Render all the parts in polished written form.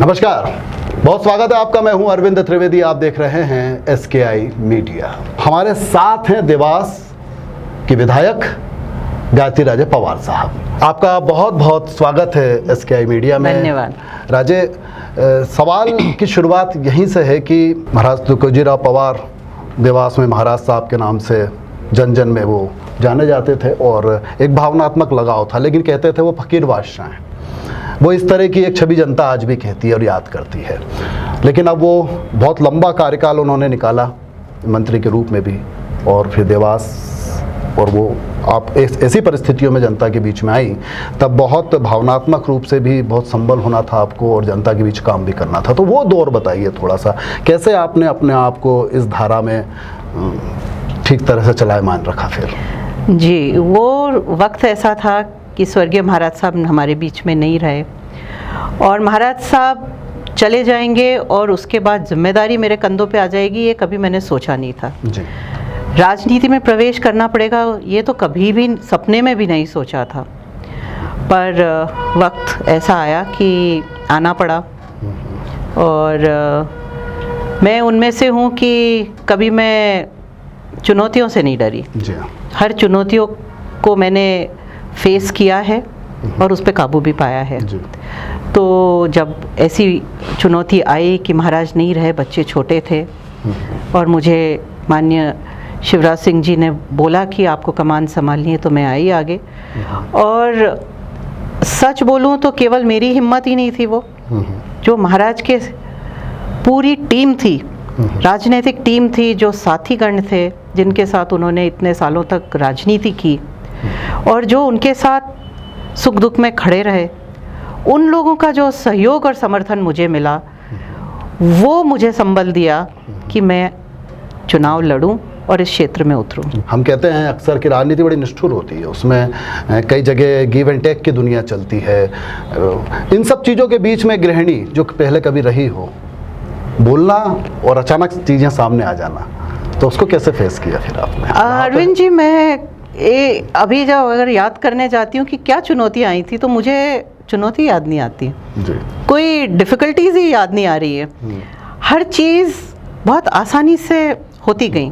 नमस्कार, बहुत स्वागत है आपका। मैं हूं अरविंद त्रिवेदी, आप देख रहे हैं SKI मीडिया। हमारे साथ हैं देवास के विधायक गायत्री राजे पवार साहब। आपका बहुत बहुत स्वागत है SKI मीडिया में। धन्यवाद। राजे, सवाल की शुरुआत यहीं से है कि महाराज तुकोजीराव पवार देवास में महाराज साहब के नाम से जन जन में वो जाने जाते थे और एक भावनात्मक लगाव था, लेकिन कहते थे वो फकीर बादशाह हैं। वो इस तरह की एक छवि जनता आज भी कहती है और याद करती है। लेकिन अब वो बहुत लंबा कार्यकाल उन्होंने निकाला मंत्री के रूप में भी, और फिर देवास, और वो आप ऐसी परिस्थितियों में जनता के बीच में आई, तब बहुत भावनात्मक रूप से भी बहुत संबल होना था आपको और जनता के बीच काम भी करना था। तो वो दौर बताइए थोड़ा सा, कैसे आपने अपने आप को इस धारा में ठीक तरह से चलायमान रखा? फिर जी, वो वक्त ऐसा था कि स्वर्गीय महाराज साहब हमारे बीच में नहीं रहे, और महाराज साहब चले जाएंगे और उसके बाद जिम्मेदारी मेरे कंधों पे आ जाएगी, ये कभी मैंने सोचा नहीं था। जी। राजनीति में प्रवेश करना पड़ेगा, ये तो कभी भी सपने में भी नहीं सोचा था, पर वक्त ऐसा आया कि आना पड़ा। और मैं उनमें से हूँ कि कभी मैं चुनौतियों से नहीं डरी। जी। हर चुनौतियों को मैंने फेस किया है और उस पर काबू भी पाया है। जी। तो जब ऐसी चुनौती आई कि महाराज नहीं रहे, बच्चे छोटे थे, और मुझे माननीय शिवराज सिंह जी ने बोला कि आपको कमान संभालनी है, तो मैं आई आगे। और सच बोलूं तो केवल मेरी हिम्मत ही नहीं थी, वो जो महाराज के पूरी टीम थी, राजनीतिक टीम थी, जो साथीगण थे जिनके साथ उन्होंने इतने सालों तक राजनीति की और जो उनके साथ सुख दुख में खड़े रहे, उन लोगों का जो सहयोग और समर्थन मुझे मिला, वो मुझे संबल दिया कि मैं चुनाव लड़ूं और इस क्षेत्र में उतरूं। हम कहते हैं अक्सर कि राजनीति बड़ी निष्ठुर होती है, उसमें कई जगह गिव एंड टेक की दुनिया चलती है। इन सब चीज़ों के बीच में गृहिणी जो पहले कभी रही हो, बोलना और अचानक चीज़ें सामने आ जाना, तो उसको कैसे फेस किया फिर आपने? अरविंद जी, मैं अभी जब अगर याद करने जाती हूँ कि क्या चुनौतियाँ आई थी, तो मुझे चुनौती याद नहीं आती जी। कोई डिफ़िकल्टीज ही याद नहीं आ रही है। हर चीज़ बहुत आसानी से होती गई।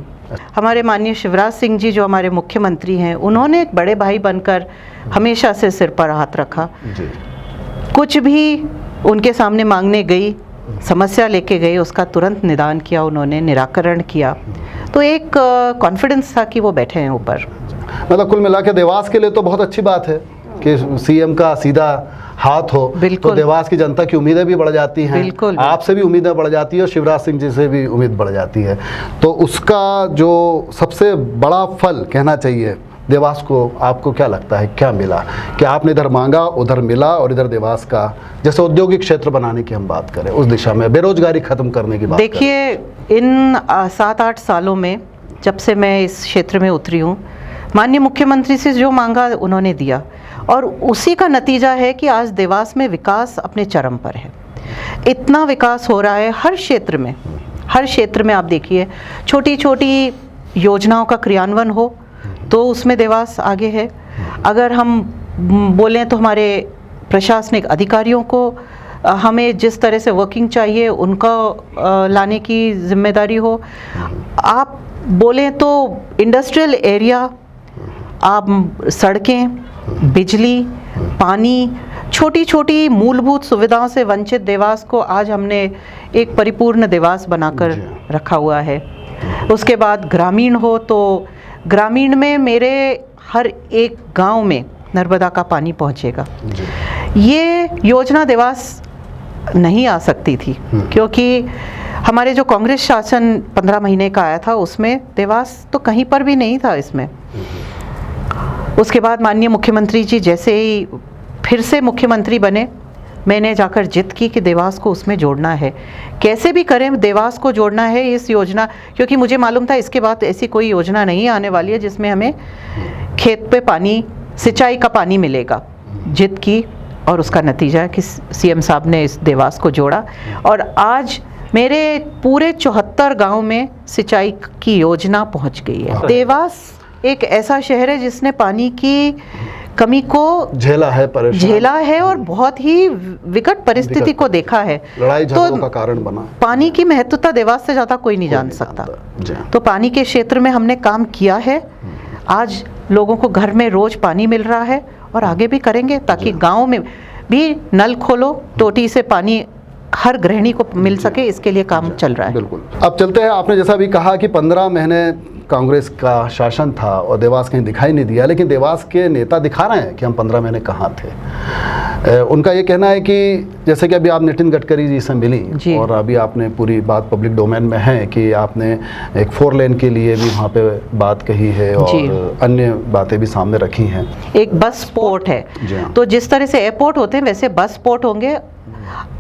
हमारे माननीय शिवराज सिंह जी जो हमारे मुख्यमंत्री हैं, उन्होंने एक बड़े भाई बनकर हमेशा से सिर पर हाथ रखा जी। कुछ भी उनके सामने मांगने गई, समस्या लेके गए, उसका तुरंत निदान किया उन्होंने, निराकरण किया। तो एक कॉन्फिडेंस था कि वो बैठे हैं ऊपर। मतलब कुल मिला के देवास के लिए तो बहुत अच्छी बात है कि CM का सीधा हाथ हो, तो देवास की जनता की उम्मीदें भी बढ़ जाती हैं। बिल्कुल। आपसे भी उम्मीदें बढ़ जाती है और शिवराज सिंह जी से भी उम्मीद बढ़ जाती है। तो उसका जो सबसे बड़ा फल कहना चाहिए देवास को, आपको क्या लगता है क्या मिला? कि आपने इधर मांगा, उधर मिला, और इधर देवास का जैसे औद्योगिक क्षेत्र बनाने की हम बात करें, उस दिशा में बेरोजगारी खत्म करने की बात करें। देखिए, इन 7-8 सालों में जब से मैं इस क्षेत्र में उतरी हूँ, माननीय मुख्यमंत्री से जो मांगा उन्होंने दिया, और उसी का नतीजा है कि आज देवास में विकास अपने चरम पर है। इतना विकास हो रहा है हर क्षेत्र में। हर क्षेत्र में आप देखिए, छोटी छोटी योजनाओं का क्रियान्वयन हो तो उसमें देवास आगे है। अगर हम बोलें तो हमारे प्रशासनिक अधिकारियों को हमें जिस तरह से वर्किंग चाहिए उनका लाने की जिम्मेदारी हो। आप बोलें तो इंडस्ट्रियल एरिया, आप सड़कें, बिजली, पानी, छोटी छोटी मूलभूत सुविधाओं से वंचित देवास को आज हमने एक परिपूर्ण देवास बनाकर रखा हुआ है। उसके बाद ग्रामीण हो तो ग्रामीण में मेरे हर एक गांव में नर्मदा का पानी पहुंचेगा। ये योजना देवास नहीं आ सकती थी, क्योंकि हमारे जो कांग्रेस शासन 15 महीने का आया था, उसमें देवास तो कहीं पर भी नहीं था इसमें। उसके बाद माननीय मुख्यमंत्री जी जैसे ही फिर से मुख्यमंत्री बने, मैंने जाकर जिद की कि देवास को उसमें जोड़ना है, कैसे भी करें देवास को जोड़ना है इस योजना, क्योंकि मुझे मालूम था इसके बाद ऐसी कोई योजना नहीं आने वाली है जिसमें हमें खेत पे पानी, सिंचाई का पानी मिलेगा। जिद की और उसका नतीजा है कि CM साहब ने इस देवास को जोड़ा, और आज मेरे पूरे 74 गांव में सिंचाई की योजना पहुंच गई है। देवास एक ऐसा शहर है जिसने पानी की कमी को झेला है, परेशान झेला है और बहुत ही विकट परिस्थिति को देखा है। लड़ाई झगड़ों का कारण बना। पानी की महत्वता देवास से ज़्यादा कोई नहीं जान सकता। तो पानी के क्षेत्र में हमने काम किया है। आज लोगों को घर में रोज पानी मिल रहा है और आगे भी करेंगे, ताकि गांव में भी नल खोलो, टोटी से पानी हर गृहिणी को मिल सके, इसके लिए काम चल रहा है। बिल्कुल। अब चलते हैं, आपने जैसा भी कहा कि 15 महीने कांग्रेस का शासन था और देवास कहीं दिखाई नहीं दिया, लेकिन देवास के नेता दिखा रहे हैं कि हम 15 महीने कहाँ थे। उनका ये कहना है कि जैसे कि अभी आप नितिन गडकरी जी से मिली और अभी आपने पूरी बात पब्लिक डोमेन में है कि आपने एक 4 लेन के लिए भी वहाँ पे बात कही है और अन्य बातें भी सामने रखी हैं। एक बस पोर्ट है, तो जिस तरह से एयरपोर्ट होते हैं वैसे बस पोर्ट होंगे,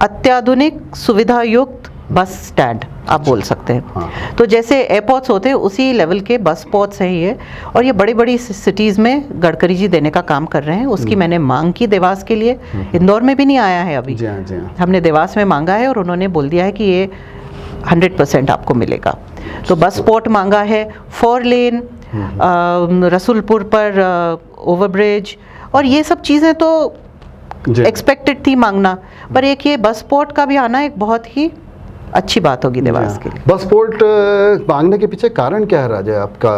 अत्याधुनिक सुविधा युक्त बस स्टैंड आप बोल सकते हैं। हाँ। तो जैसे एयरपोर्ट्स होते हैं उसी लेवल के बस पोर्ट्स हैं ये, और ये बड़ी बड़ी सिटीज़ में गडकरी जी देने का काम कर रहे हैं। उसकी मैंने मांग की देवास के लिए, इंदौर में भी नहीं आया है अभी। हमने देवास में मांगा है और उन्होंने बोल दिया है कि ये 100% आपको मिलेगा। तो बस पोर्ट मांगा है, 4 लेन, रसूलपुर पर ओवरब्रिज, और ये सब चीज़ें तो एक्सपेक्टेड थी मांगना, पर एक ये बस पोर्ट का भी आना एक बहुत ही अच्छी बात होगी देवास के लिए। बस पोर्ट मांगने के पीछे कारण क्या है राजा आपका?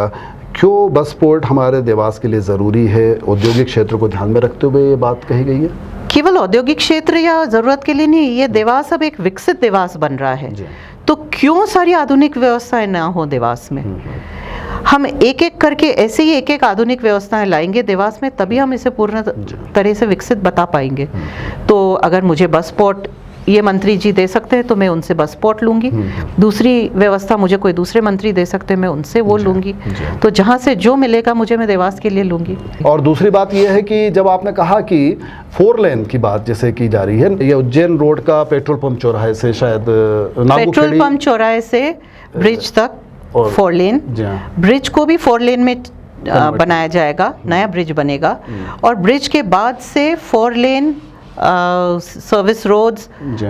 क्यों बस पोर्ट हमारे देवास के लिए ज़रूरी है? औद्योगिक क्षेत्र को ध्यान में रखते हुए ये बात कही गई है? केवल औद्योगिक क्षेत्र या ज़रूरत के लिए नहीं, ये देवास अब एक विकसित देवास बन रहा है, तो क्यों सारी आधुनिक व्यवस्थाएं ना हो देवास में? हम एक एक करके ऐसे ही एक एक आधुनिक व्यवस्थाएं लाएंगे देवास में, तभी हम इसे पूर्ण तरह से विकसित बता पाएंगे। तो अगर मुझे बस पोर्ट ये मंत्री जी दे सकते हैं तो मैं उनसे बस पोर्ट लूँगी, दूसरी व्यवस्था मुझे कोई दूसरे मंत्री दे सकते हैं मैं उनसे वो लूँगी। तो जहाँ से जो मिलेगा मुझे, मैं देवास के लिए लूँगी। और दूसरी बात ये है कि जब आपने कहा कि 4 लेन की बात जैसे की जा रही है, ये उज्जैन रोड का पेट्रोल पंप चौराहे से शायद पेट्रोल पंप चौराहे से ब्रिज तक 4 लेन, ब्रिज को भी 4 लेन में बनाया जाएगा, नया ब्रिज बनेगा, और ब्रिज के बाद से 4 lane service roads,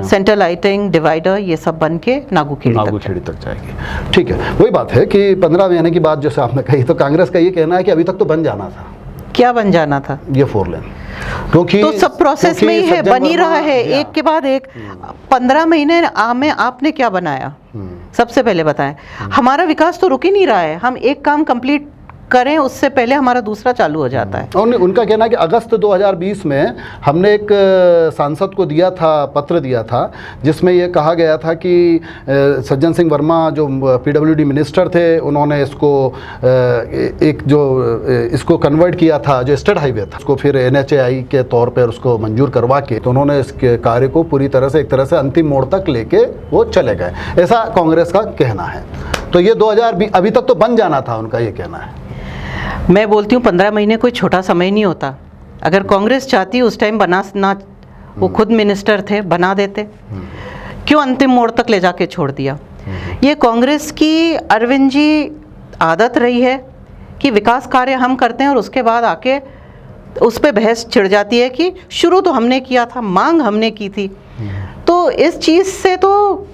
centre lighting, divider, ये सब बन के नागूखेड़ी तक जाएगी। ठीक है, वही बात है कि 15 महीने की बात जैसे आपने कही, तो कांग्रेस का ये कहना है कि अभी तक तो बन जाना था। क्या बन जाना था? ये 4 लेन, क्योंकि तो सब प्रोसेस में ही है, बन ही रहा है एक के बाद एक। 15 महीने में आपने क्या बनाया? सबसे पहले बताएं। हमारा विकास तो रुक ही नहीं रहा है, हम एक काम कंप्लीट करें उससे पहले हमारा दूसरा चालू हो जाता है। और उनका कहना है कि अगस्त 2020 में हमने एक सांसद को दिया था, पत्र दिया था, जिसमें ये कहा गया था कि सज्जन सिंह वर्मा जो PWD मिनिस्टर थे, उन्होंने इसको एक जो इसको कन्वर्ट किया था, जो स्टेट हाईवे था, उसको फिर NHAI के तौर पर उसको मंजूर करवा के, तो उन्होंने इस कार्य को पूरी तरह से एक तरह से अंतिम मोड़ तक लेके वो चले गए, ऐसा कांग्रेस का कहना है। तो ये 2020 अभी तक तो बन जाना था, उनका ये कहना है। मैं बोलती हूँ 15 महीने कोई छोटा समय नहीं होता। अगर कांग्रेस चाहती उस टाइम बनाना, वो खुद मिनिस्टर थे, बना देते, क्यों अंतिम मोड़ तक ले जाके छोड़ दिया? ये कांग्रेस की अरविंद जी आदत रही है कि विकास कार्य हम करते हैं और उसके बाद आके उस पर बहस छिड़ जाती है कि शुरू तो हमने किया था, मांग हमने की थी। तो इस चीज़ से तो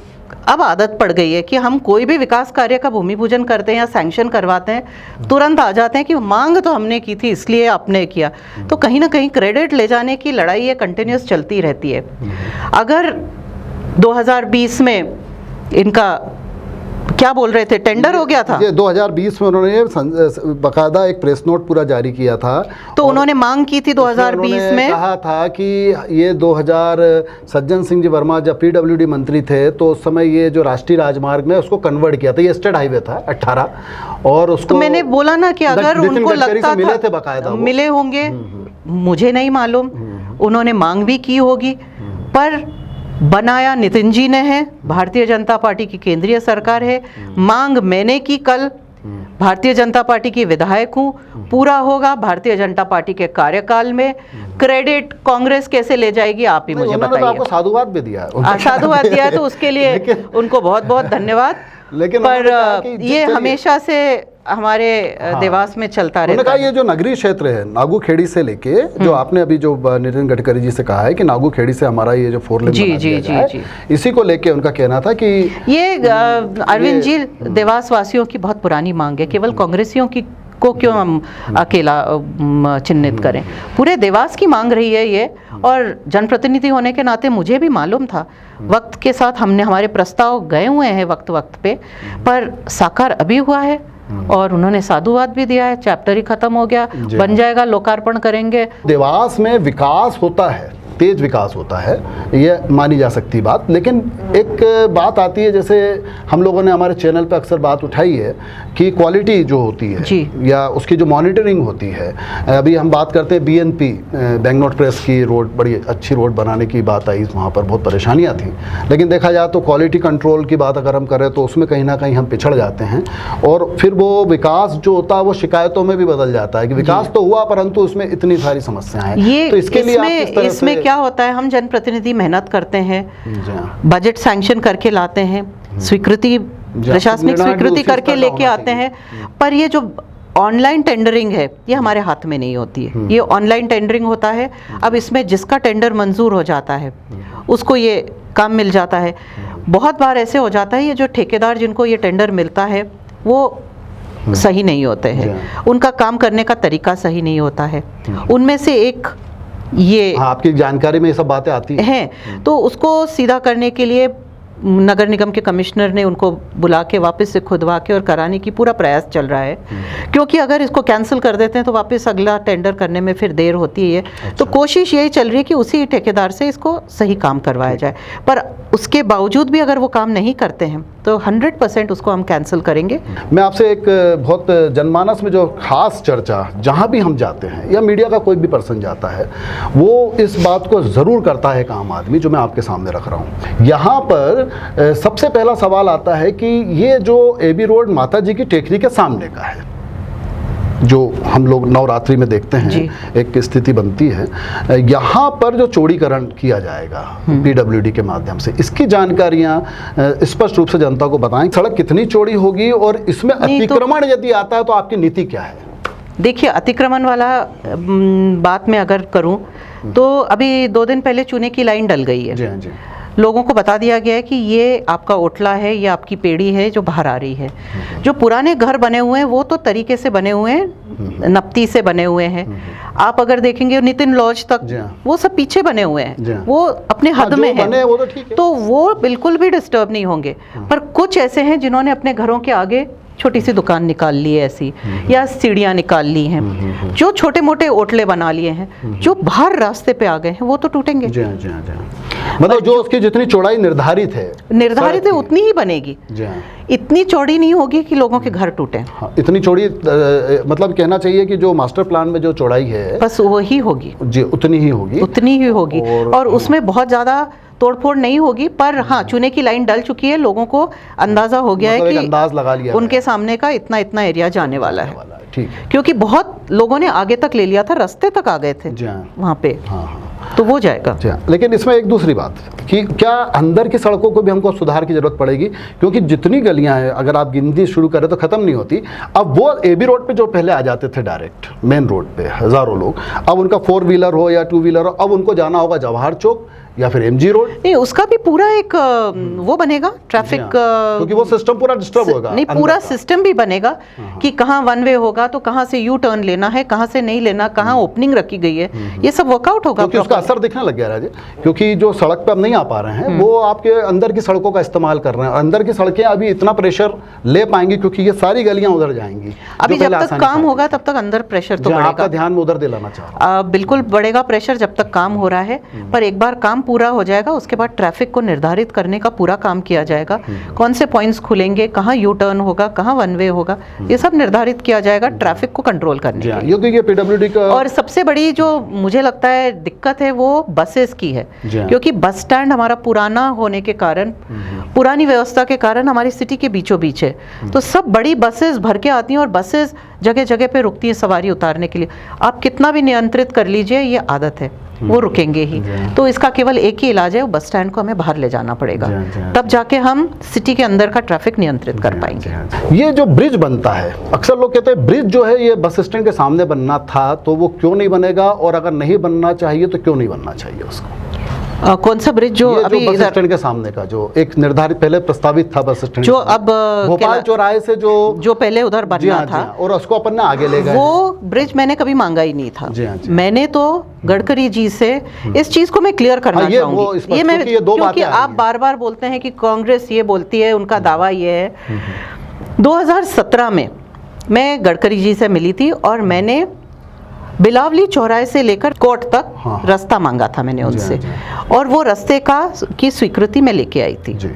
अब आदत पड़ गई है कि हम कोई भी विकास कार्य का भूमि पूजन करते हैं या सैंक्शन करवाते हैं, तुरंत आ जाते हैं कि मांग तो हमने की थी इसलिए आपने किया। तो कहीं ना कहीं क्रेडिट ले जाने की लड़ाई ये कंटिन्यूस चलती रहती है। अगर 2020 में इनका क्या बोल रहे थे, टेंडर हो गया था, ये 2020 में उन्होंने बाकायदा एक प्रेस नोट पूरा जारी किया था, तो उन्होंने मांग की थी 2020 में, कहा था कि ये 2000 सज्जन सिंह जी वर्मा जब PWD मंत्री थे तो उस समय ये जो राष्ट्रीय राजमार्ग में उसको कन्वर्ट किया था, ये स्टेट हाईवे था 18, और उसको तो मैंने बोला ना कि अगर उनको लगता था मिले थे बाकायदा, मिले होंगे, मुझे नहीं मालूम, उन्होंने मांग भी की होगी, पर बनाया नितिन जी ने है, भारतीय जनता पार्टी की केंद्रीय सरकार है। मांग मैंने की कल, भारतीय जनता पार्टी की विधायक हूँ, पूरा होगा भारतीय जनता पार्टी के कार्यकाल में। क्रेडिट कांग्रेस कैसे ले जाएगी आप ही मुझे बताइए। आपको साधुवाद भी दिया है, साधुवाद दिया है, तो उसके लिए उनको बहुत बहुत धन्यवाद। लेकिन पर ये हमेशा से हमारे देवास में चलता रहता है। उन्होंने कहा ये जो नगरीय क्षेत्र है नागूखेड़ी से लेके, जो आपने अभी जो नितिन गडकरी जी से कहा है कि नागूखेड़ी से हमारा ये जो 4 लेन बना दिया जाए, इसी को लेके उनका कहना था कि ये अरविंद जी देवास वासियों की बहुत पुरानी मांग है, केवल कांग्रेसियों की उसको क्यों हम अकेला चिन्हित करें। पूरे देवास की मांग रही है ये, और जनप्रतिनिधि होने के नाते मुझे भी मालूम था। वक्त के साथ हमने हमारे प्रस्ताव गए हुए हैं वक्त वक्त पे, पर साकार अभी हुआ है और उन्होंने साधुवाद भी दिया है। चैप्टर ही खत्म हो गया, बन जाएगा, लोकार्पण करेंगे। देवास में विकास होता है, तेज विकास होता है, ये मानी जा सकती बात। लेकिन एक बात आती है, जैसे हम लोगों ने हमारे चैनल पे अक्सर बात उठाई है कि क्वालिटी जो होती है या उसकी जो मॉनिटरिंग होती है। अभी हम बात करते हैं BNP बैंगनोट प्रेस की रोड, बड़ी अच्छी रोड बनाने की बात आई, वहाँ पर बहुत परेशानियाँ थी। लेकिन देखा जाए तो क्वालिटी कंट्रोल की बात अगर हम करें तो उसमें कहीं ना कहीं हम पिछड़ जाते हैं, और फिर वो विकास जो होता है वो शिकायतों में भी बदल जाता है कि विकास तो हुआ परंतु उसमें इतनी सारी समस्याएं हैं। तो इसके लिए आप किस तरह से? क्या होता है, हम जनप्रतिनिधि मेहनत करते हैं, बजट सैंक्शन करके लाते हैं, स्वीकृति, प्रशासनिक स्वीकृति करके लेके आते हैं, पर ये जो ऑनलाइन टेंडरिंग है ये हमारे हाथ में नहीं होती है। ये ऑनलाइन टेंडरिंग होता है। अब इसमें जिसका टेंडर मंजूर हो जाता है उसको ये काम मिल जाता है। बहुत बार ऐसे हो जाता है ये जो ठेकेदार जिनको ये टेंडर मिलता है वो सही नहीं होते हैं, उनका काम करने का तरीका सही नहीं होता है। उनमें से एक ये आपकी जानकारी में ये सब बातें आती हैं, तो उसको सीधा करने के लिए नगर निगम के कमिश्नर ने उनको बुला के वापस से खुदवा के और कराने की पूरा प्रयास चल रहा है, क्योंकि अगर इसको कैंसिल कर देते हैं तो वापस अगला टेंडर करने में फिर देर होती है। तो कोशिश यही चल रही है कि उसी ठेकेदार से इसको सही काम करवाया जाए, पर उसके बावजूद भी अगर वो काम नहीं करते हैं तो 100% उसको हम कैंसिल करेंगे। मैं आपसे एक बहुत जनमानस में जो खास चर्चा जहाँ भी हम जाते हैं या मीडिया का कोई भी पर्सन जाता है वो इस बात को ज़रूर करता है, एक आम आदमी, जो मैं आपके सामने रख रहा हूँ। यहाँ पर सबसे पहला सवाल आता है कि ये जो AB रोड माता जी की टेकरी के सामने का है, जो हम लोग नवरात्रि में देखते हैं, एक स्थिति बनती है, यहाँ पर जो चौड़ीकरण किया जाएगा PWD के माध्यम से, इसकी जानकारियाँ स्पष्ट रूप से जनता को बताएं। सड़क कितनी चौड़ी होगी और इसमें अतिक्रमण यदि आता है तो आपकी नीति क्या है? देखिए, अतिक्रमण वाला बात मैं अगर करूं तो अभी 2 दिन पहले चूने की लाइन डल गई है। जी। लोगों को बता दिया गया है कि ये आपका ओटला है, ये आपकी पेड़ी है जो बाहर आ रही है। जो पुराने घर बने हुए हैं वो तो तरीके से बने हुए हैं, नपती से बने हुए हैं। आप अगर देखेंगे नितिन लॉज तक वो सब पीछे बने हुए हैं, वो अपने हद में है, वो तो ठीक है, तो वो बिल्कुल भी डिस्टर्ब नहीं होंगे। पर कुछ ऐसे हैं जिन्होंने अपने घरों के आगे छोटी सी दुकान निकाल ली है ऐसी, या सीढ़ियाँ निकाल ली हैं, जो छोटे मोटे ओटले बना लिए हैं, जो बाहर रास्ते पे आ गए हैं, वो तो टूटेंगे। मतलब जो उसकी जितनी चौड़ाई निर्धारित है उतनी ही बनेगी। इतनी चौड़ी नहीं होगी कि लोगों के घर टूटे। हाँ, इतनी चौड़ी मतलब कहना चाहिए कि जो मास्टर प्लान में जो चौड़ाई है बस वही होगी जी, उतनी ही होगी और उसमें बहुत ज़्यादा तोड़फोड़ नहीं होगी। पर हाँ, चूने की लाइन डल चुकी है, लोगों को अंदाजा हो गया है कि अंदाज लगा लिया उनके सामने का इतना एरिया जाने वाला है। ठीक, क्योंकि बहुत लोगों ने आगे तक ले लिया था, रास्ते तक आ गए थे वहाँ पे। तो वो जाएगा। लेकिन इसमें एक दूसरी बात कि क्या अंदर की सड़कों को भी हमको सुधार की जरूरत पड़ेगी, क्योंकि जितनी गलियां हैं अगर आप गिनती शुरू करें तो खत्म नहीं होती। अब वो AB रोड पे जो पहले आ जाते थे डायरेक्ट मेन रोड पे हजारों लोग, अब उनका 4 व्हीलर हो या 2 व्हीलर हो, अब उनको जाना होगा जवाहर चौक या फिर MG रोड। नहीं, उसका भी पूरा एक वो बनेगा ट्रैफिक, क्योंकि वो सिस्टम पूरा डिस्टर्ब होगा। नहीं, पूरा सिस्टम भी बनेगा कि कहाँ 1 वे होगा तो कहाँ से U टर्न लेना है, कहाँ से नहीं लेना, कहाँ ओपनिंग रखी गई है, ये सब वर्कआउट होगा। क्योंकि उसका असर दिखने लग गया राजे, क्योंकि जो सड़क पे अब नहीं आ पा रहे हैं वो आपके अंदर की सड़कों का इस्तेमाल कर रहे हैं। अंदर की सड़कें अभी इतना प्रेशर ले पाएंगी क्योंकि ये सारी गलियां उधर जाएंगी। अभी जब तक काम होगा तब तक अंदर प्रेशर तो बढ़ेगा। आपका ध्यान में उधर दिलाना चाह, बिल्कुल बढ़ेगा प्रेशर जब तक काम हो रहा है। पर एक बार काम पूरा हो जाएगा उसके बाद ट्रैफिक को निर्धारित करने का पूरा काम किया जाएगा। कौन से पॉइंट्स खुलेंगे, कहाँ U टर्न होगा, कहाँ 1 वे होगा, ये सब निर्धारित किया जाएगा ट्रैफिक को कंट्रोल करने के लिए। क्योंकि ये PWD का और सबसे बड़ी जो मुझे लगता है दिक्कत है वो बसेस की है, क्योंकि बस स्टैंड हमारा पुराना होने के कारण, पुरानी व्यवस्था के कारण हमारी सिटी के बीचों बीच है, तो सब बड़ी बसेस भर के आती हैं और बसेस जगह जगह पे रुकती हैं सवारी उतारने के लिए। आप कितना भी नियंत्रित कर लीजिए, ये आदत है, वो रुकेंगे ही। तो इसका केवल एक ही इलाज है, वो बस स्टैंड को हमें बाहर ले जाना पड़ेगा, तब जाके हम सिटी के अंदर का ट्रैफिक नियंत्रित कर पाएंगे। ये जो ब्रिज बनता है, अक्सर लोग कहते हैं ब्रिज जो है ये बस स्टैंड के सामने बनना था, तो वो क्यों नहीं बनेगा, और अगर नहीं बनना चाहिए तो क्यों नहीं बनना चाहिए उसको? कौन सा ब्रिज जो ये अभी जो बस इधर स्टैंड के सामने का जो एक निर्धारित पहले प्रस्तावित था बस स्टैंड, जो अब भोपाल चौराहे से जो पहले उधर जी बनना हाँ, जी था, हाँ, और उसको अपन ने आगे ले गए। वो ब्रिज मैंने कभी मांगा ही नहीं था। जी हाँ, जी। मैंने तो गडकरी जी से इस चीज को मैं क्लियर करना हाँ, ये वो चाहूंगी। स्पष्ट ये मैं क्योंकि ये दो क्योंकि बातें आ रही आप हैं। बार बार बोलते हैं कि कांग्रेस ये बोलती है, उनका दावा ये है। 2017 में मैं गडकरी जी से मिली थी और मैंने बिलावली चौराहे से लेकर कोर्ट तक हाँ। रास्ता मांगा था मैंने जी हाँ, उनसे, जी और वो रास्ते की स्वीकृति मैं लेके आई थी। जी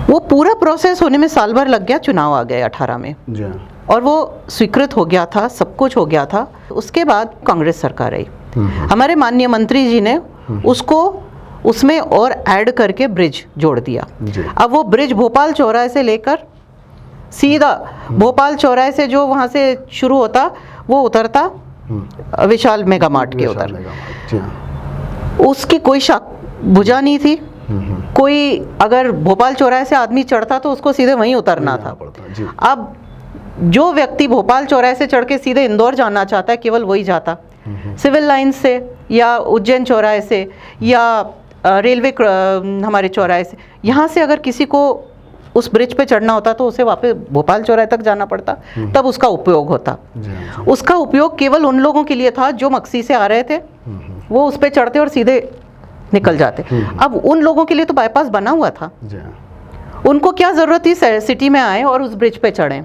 वो पूरा प्रोसेस होने में साल भर लग गया, चुनाव आ गए 18 में, जी हाँ, और वो स्वीकृत हो गया था, सब कुछ हो गया था। उसके बाद कांग्रेस सरकार आई, हमारे माननीय मंत्री जी ने उसको उसमें और ऐड करके ब्रिज जोड़ दिया। जी। अब वो ब्रिज भोपाल चौराहे से लेकर सीधा भोपाल चौराहे से जो वहाँ से शुरू होता वो उतरता विशाल मेगा मार्ट के उधर। जी हाँ, उसकी कोई भुजा नहीं थी। कोई अगर भोपाल चौराहे से आदमी चढ़ता तो उसको सीधे वहीं उतरना था। जी। अब जो व्यक्ति भोपाल चौराहे से चढ़ के सीधे इंदौर जाना चाहता है केवल वही जाता, सिविल लाइन से या उज्जैन चौराहे से या रेलवे हमारे चौराहे से। यहाँ से अगर किसी को उस ब्रिज पे चढ़ना होता तो उसे वापस भोपाल चौराहे तक जाना पड़ता, तब उसका उपयोग होता। जी हाँ, उसका उपयोग केवल उन लोगों के लिए था जो मक्सी से आ रहे थे, वो उस पे चढ़ते और सीधे निकल जाते। अब उन लोगों के लिए तो बाईपास बना हुआ था, जी हाँ, उनको क्या जरूरत थी सिटी में आए और उस ब्रिज पे चढ़ें।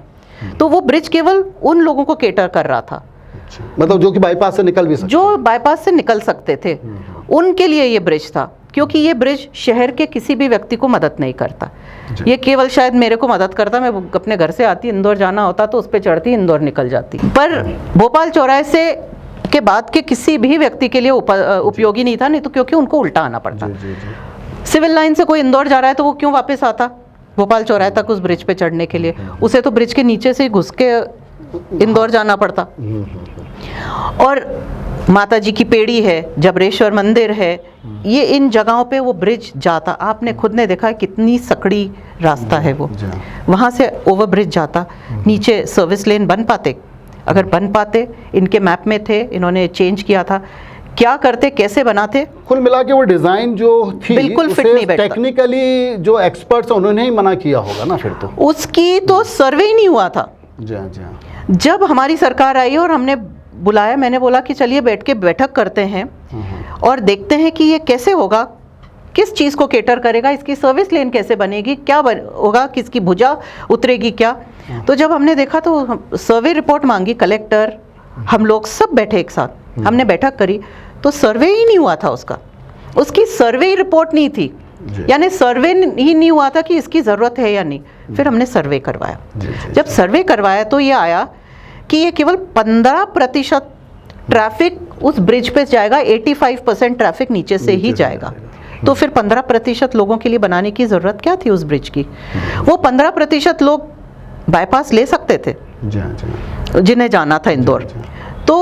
तो वो ब्रिज केवल उन लोगों को केटर कर रहा था, अच्छा। मतलब जो कि बाईपास से निकल भी सकते जो बाईपास से निकल सकते थे, उनके लिए ये ब्रिज था। क्योंकि ये ब्रिज शहर के किसी भी व्यक्ति को मदद नहीं करता, ये केवल शायद मेरे को मदद करता। मैं अपने घर से आती, इंदौर जाना होता तो उस पर चढ़ती, इंदौर निकल जाती। पर भोपाल चौराहे से के बाद के किसी भी व्यक्ति के लिए उपयोगी नहीं था, नहीं तो क्योंकि उनको उल्टा आना पड़ता। जी, जी, जी। सिविल लाइन से कोई इंदौर जा रहा है तो वो क्यों वापस आता भोपाल चौराहे तक उस ब्रिज पे चढ़ने के लिए? उसे तो ब्रिज के नीचे से घुस के इंदौर जाना पड़ता। और माता जी की पेड़ी है, जबरेश्वर मंदिर है, ये इन जगहों पे वो ब्रिज जाता। आपने खुद ने देखा कितनी सकड़ी रास्ता है वो, वहाँ से ओवर ब्रिज जाता। नीचे सर्विस लेन बन पाते, अगर बन पाते, इनके मैप में थे, इन्होंने चेंज किया था, क्या करते, कैसे बनाते? कुल मिला के वो डिजाइन जो थी बिल्कुल फिट नहीं बैठता। टेक्निकली जो एक्सपर्ट्स उन्होंने ही मना किया होगा ना फिर तो। उसकी तो सर्वे ही नहीं हुआ था। जी हाँ, जी हाँ। जब हमारी सरकार आई और हमने बुलाया, मैंने बोला कि चलिए बैठ के बैठक करते हैं और देखते हैं कि ये कैसे होगा, किस चीज़ को केटर करेगा, इसकी सर्विस लेन कैसे बनेगी, क्या होगा, किसकी भुजा उतरेगी क्या। तो जब हमने देखा तो सर्वे रिपोर्ट मांगी, कलेक्टर, हम लोग सब बैठे एक साथ, हमने बैठक करी तो सर्वे ही नहीं हुआ था उसकी सर्वे रिपोर्ट नहीं थी, यानी सर्वे ही नहीं हुआ था कि इसकी ज़रूरत है या नहीं। फिर हमने सर्वे करवाया, जब सर्वे करवाया तो ये आया कि ये केवल 15% ट्रैफिक उस ब्रिज पे जाएगा, 85% ट्रैफिक नीचे से ही जाएगा। तो फिर 15% लोगों के लिए बनाने की ज़रूरत क्या थी उस ब्रिज की? वो 15% लोग बाईपास ले सकते थे जिन्हें जाना था इंदौर। तो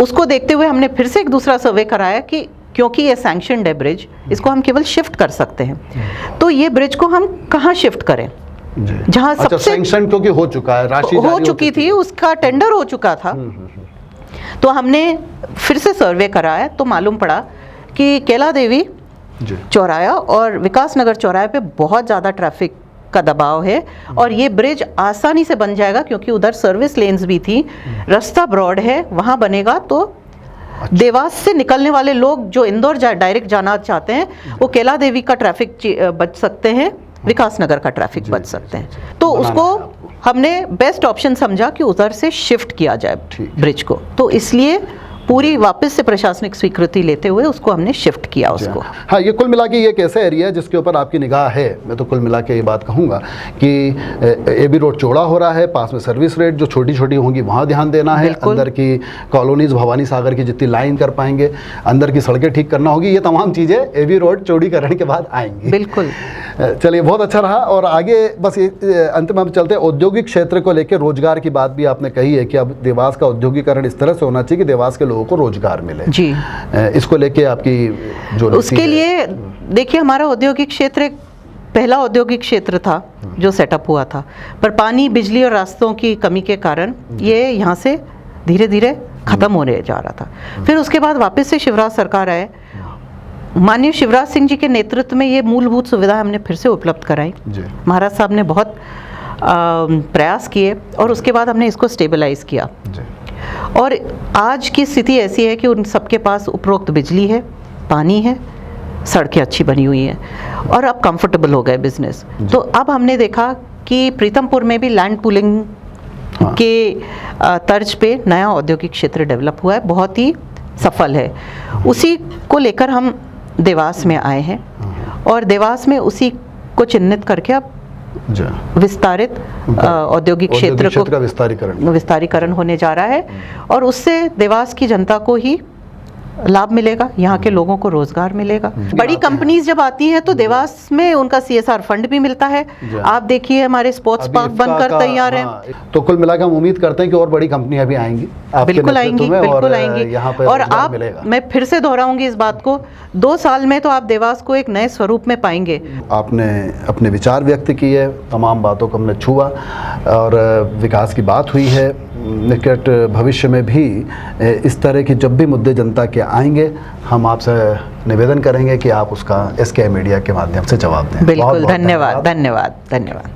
उसको देखते हुए हमने फिर से एक दूसरा सर्वे कराया कि क्योंकि ये सैंक्शनड है ब्रिज, इसको हम केवल शिफ्ट कर सकते हैं, तो ये ब्रिज को हम कहाँ शिफ्ट करें जहाँ अच्छा, सबसे सैंक्शन क्योंकि हो चुका है, राशि हो चुकी थी, उसका टेंडर हो चुका था। तो हमने फिर से सर्वे कराया तो मालूम पड़ा कि केला देवी चौराहा और विकास नगर चौराहे पे बहुत ज़्यादा ट्रैफिक का दबाव है और ये ब्रिज आसानी से बन जाएगा क्योंकि उधर सर्विस लेन्स भी थी, रास्ता ब्रॉड है, वहाँ बनेगा तो देवास से निकलने वाले लोग जो इंदौर डायरेक्ट जाना चाहते हैं वो केला देवी का ट्रैफिक बच सकते हैं, विकास नगर का ट्रैफिक बच सकते हैं। तो उसको हमने बेस्ट ऑप्शन समझा कि उधर से शिफ्ट किया जाए ब्रिज को, तो इसलिए पूरी वापस से प्रशासनिक स्वीकृति लेते हुए उसको हमने शिफ्ट किया उसको। हाँ, ये कुल मिला के ये एक ऐसा एरिया है जिसके ऊपर आपकी निगाह है। मैं तो कुल मिला के ये बात कहूँगा कि एबी रोड चौड़ा हो रहा है, पास में सर्विस रेट जो छोटी छोटी होंगी वहाँ ध्यान देना है, अंदर की कॉलोनीज भवानी सागर की जितनी लाइन कर पाएंगे, अंदर की सड़कें ठीक करना होगी, ये तमाम चीज़ें एबी रोड चौड़ीकरण के बाद आएंगी। बिल्कुल। चलिए, बहुत अच्छा रहा। और आगे बस अंत में हम चलते हैं, औद्योगिक क्षेत्र को लेकर रोजगार की बात भी आपने कही है कि अब देवास का औद्योगिकरण इस तरह से होना चाहिए कि देवास के लोगों को रोजगार मिले जी। इसको लेके आपकी जो उसके लिए देखिए, हमारा औद्योगिक क्षेत्र एक पहला औद्योगिक क्षेत्र था जो सेटअप हुआ था, पर पानी, बिजली और रास्तों की कमी के कारण ये यहाँ से धीरे धीरे खत्म होने जा रहा था। फिर उसके बाद वापस से शिवराज सरकार आए माननीय शिवराज सिंह जी के नेतृत्व में ये मूलभूत सुविधा हमने फिर से उपलब्ध कराई। जी। महाराज साहब ने बहुत प्रयास किए और उसके बाद हमने इसको स्टेबलाइज किया। जी। और आज की स्थिति ऐसी है कि उन सबके पास उपरोक्त बिजली है, पानी है, सड़कें अच्छी बनी हुई हैं और अब कंफर्टेबल हो गए बिजनेस। तो अब हमने देखा कि प्रीतमपुर में भी लैंड पूलिंग के तर्ज पे नया औद्योगिक क्षेत्र डेवलप हुआ है, बहुत ही सफल है। उसी को लेकर हम देवास में आए हैं और देवास में उसी को चिन्हित करके अब विस्तारित औद्योगिक क्षेत्र का विस्तारीकरण होने जा रहा है और उससे देवास की जनता को ही लाभ मिलेगा, यहाँ के लोगों को रोजगार मिलेगा। बड़ी कंपनीज जब आती हैं तो देवास में उनका CSR फंड भी मिलता है। आप देखिए हमारे स्पोर्ट्स पार्क बनकर तैयार हैं। तो कुल मिलाकर हम उम्मीद करते हैं कि और बड़ी कंपनियां भी आएंगी, बिल्कुल आएंगी, बिल्कुल आएंगी। यहाँ पे और आप, मैं फिर से दोहराऊंगी इस बात को, 2 साल में तो आप देवास को एक नए स्वरूप में पाएंगे। आपने अपने विचार व्यक्त किए, तमाम बातों को हमने छुआ और विकास की बात हुई है। निकट भविष्य में भी इस तरह की जब भी मुद्दे जनता के आएंगे, हम आपसे निवेदन करेंगे कि आप उसका SKI मीडिया के माध्यम से जवाब दें। बिल्कुल, धन्यवाद, धन्यवाद, धन्यवाद।